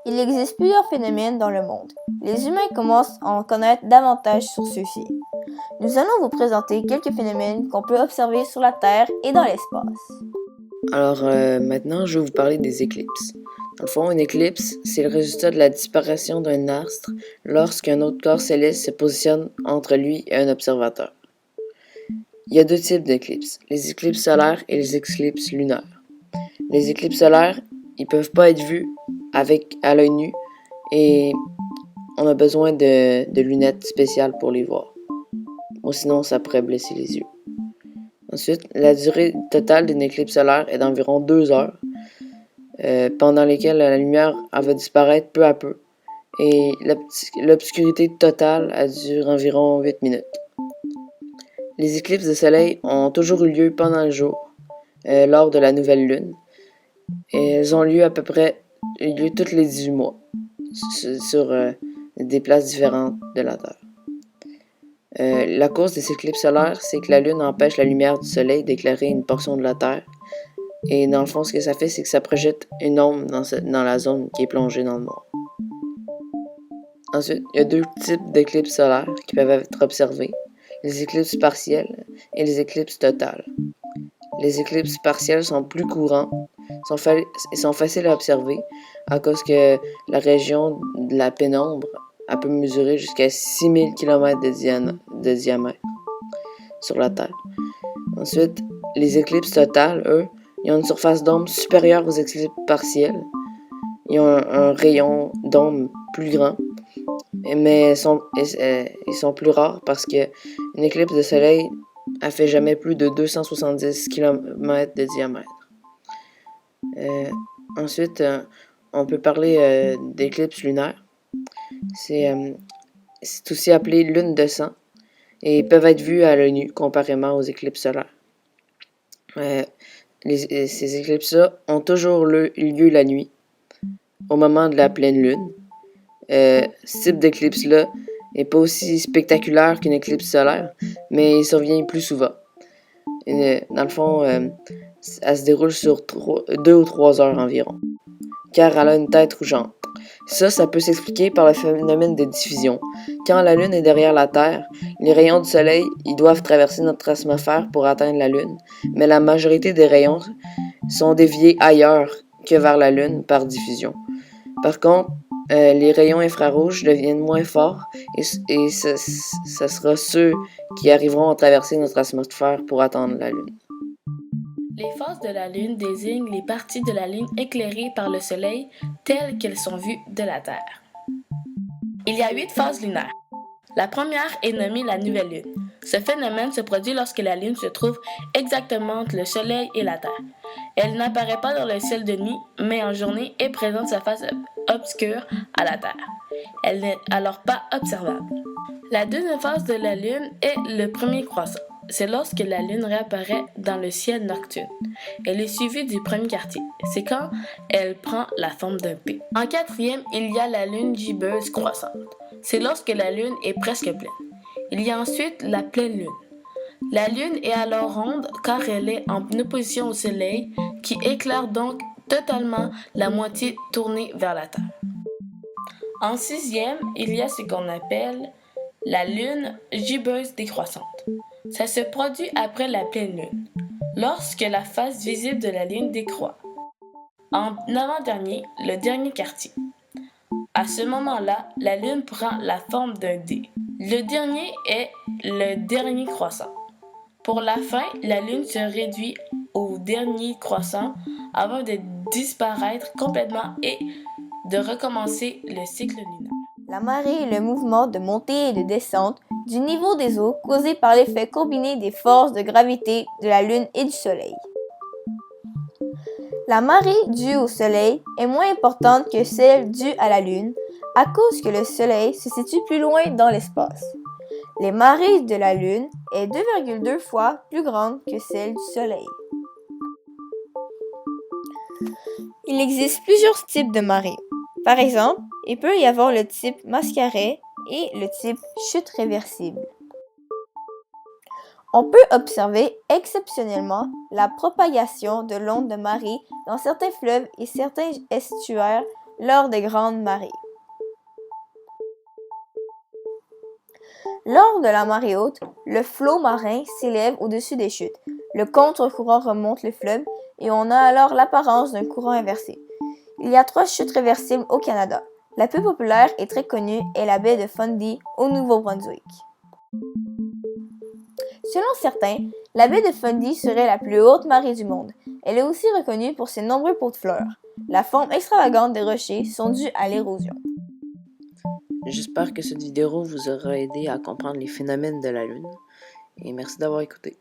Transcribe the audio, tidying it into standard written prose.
Il existe plusieurs phénomènes dans le monde. Les humains commencent à en connaître davantage sur ceux-ci. Nous allons vous présenter quelques phénomènes qu'on peut observer sur la Terre et dans l'espace. Alors maintenant, je vais vous parler des éclipses. Dans le fond, une éclipse, c'est le résultat de la disparition d'un astre lorsqu'un autre corps céleste se positionne entre lui et un observateur. Il y a deux types d'éclipses, les éclipses solaires et les éclipses lunaires. Les éclipses solaires, ils peuvent pas être vus à l'œil nu et on a besoin de lunettes spéciales pour les voir. Ou sinon, ça pourrait blesser les yeux. Ensuite, la durée totale d'une éclipse solaire est d'environ 2 heures, pendant lesquelles la lumière va disparaître peu à peu, et l'obscurité totale dure environ 8 minutes. Les éclipses de soleil ont toujours eu lieu pendant le jour, lors de la nouvelle lune, et elles ont lieu à peu près toutes les 18 mois, sur des places différentes de la Terre. La cause des éclipses solaires, c'est que la Lune empêche la lumière du Soleil d'éclairer une portion de la Terre. Et dans le fond, ce que ça fait, c'est que ça projette une ombre dans la zone qui est plongée dans le noir. Ensuite, il y a deux types d'éclipses solaires qui peuvent être observés. Les éclipses partielles et les éclipses totales. Les éclipses partielles sont plus courants, sont faciles à observer à cause que la région de la pénombre peut mesurer jusqu'à 6000 km de diamètre sur la Terre. Ensuite, les éclipses totales, eux, ils ont une surface d'ombre supérieure aux éclipses partielles. Ils ont un rayon d'ombre plus grand, mais ils sont plus rares parce qu'une éclipse de soleil elle fait jamais plus de 270 km de diamètre. Ensuite, on peut parler d'éclipses lunaires. C'est aussi appelé lune de sang et peuvent être vues à l'œil nu comparément aux éclipses solaires. Ces éclipses-là ont toujours lieu la nuit, au moment de la pleine lune. Ce type d'éclipse-là n'est pas aussi spectaculaire qu'une éclipse solaire, mais il survient plus souvent. Dans le fond, elle se déroule sur 2 ou 3 heures environ, car elle a une tête rougeante. Ça peut s'expliquer par le phénomène de diffusion. Quand la Lune est derrière la Terre, les rayons du Soleil ils doivent traverser notre atmosphère pour atteindre la Lune, mais la majorité des rayons sont déviés ailleurs que vers la Lune par diffusion. Par contre, les rayons infrarouges deviennent moins forts et ce sera ceux qui arriveront à traverser notre atmosphère pour atteindre la Lune. Les phases de la Lune désignent les parties de la Lune éclairées par le Soleil telles qu'elles sont vues de la Terre. Il y a 8 phases lunaires. La première est nommée la nouvelle Lune. Ce phénomène se produit lorsque la Lune se trouve exactement entre le Soleil et la Terre. Elle n'apparaît pas dans le ciel de nuit, mais en journée et présente sa face obscure à la Terre. Elle n'est alors pas observable. La deuxième phase de la Lune est le premier croissant. C'est lorsque la Lune réapparaît dans le ciel nocturne. Elle est suivie du premier quartier. C'est quand elle prend la forme d'un P. En quatrième, il y a la Lune gibbeuse croissante. C'est lorsque la Lune est presque pleine. Il y a ensuite la pleine Lune. La Lune est alors ronde car elle est en opposition au Soleil qui éclaire donc totalement la moitié tournée vers la Terre. En sixième, il y a ce qu'on appelle la Lune gibbeuse décroissante. Ça se produit après la pleine Lune, lorsque la face visible de la Lune décroît. En avant-dernier, le dernier quartier. À ce moment-là, la Lune prend la forme d'un D. Le dernier est le dernier croissant. Pour la fin, la Lune se réduit au dernier croissant avant de disparaître complètement et de recommencer le cycle lunaire. La marée est le mouvement de montée et de descente du niveau des eaux causé par l'effet combiné des forces de gravité de la Lune et du Soleil. La marée due au Soleil est moins importante que celle due à la Lune à cause que le Soleil se situe plus loin dans l'espace. Les marées de la Lune est 2,2 fois plus grande que celle du Soleil. Il existe plusieurs types de marées. Par exemple, il peut y avoir le type mascaret et le type chute réversible. On peut observer exceptionnellement la propagation de l'onde de marée dans certains fleuves et certains estuaires lors des grandes marées. Lors de la marée haute, le flot marin s'élève au-dessus des chutes. Le contre-courant remonte le fleuve et on a alors l'apparence d'un courant inversé. Il y a 3 chutes réversibles au Canada. La plus populaire et très connue est la baie de Fundy au Nouveau-Brunswick. Selon certains, la baie de Fundy serait la plus haute marée du monde. Elle est aussi reconnue pour ses nombreux pots de fleurs. La forme extravagante des rochers sont dus à l'érosion. J'espère que cette vidéo vous aura aidé à comprendre les phénomènes de la Lune et merci d'avoir écouté.